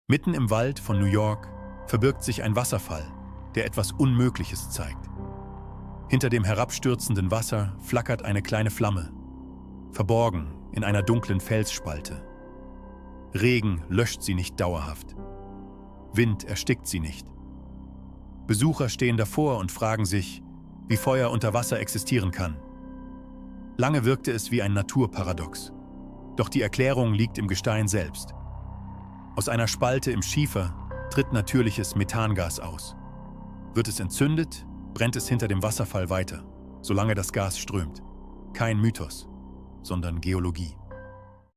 Mitten im Wald von New York verbirgt sich ein Wasserfall, der etwas Unmögliches zeigt. Hinter dem herabstürzenden Wasser flackert eine kleine Flamme, verborgen in einer dunklen Felsspalte. Regen löscht sie nicht dauerhaft. Wind erstickt sie nicht. Besucher stehen davor und fragen sich, wie Feuer unter Wasser existieren kann. Lange wirkte es wie ein Naturparadox. Doch die Erklärung liegt im Gestein selbst. Aus einer Spalte im Schiefer tritt natürliches Methangas aus. Wird es entzündet, brennt es hinter dem Wasserfall weiter, solange das Gas strömt. Kein Mythos, sondern Geologie.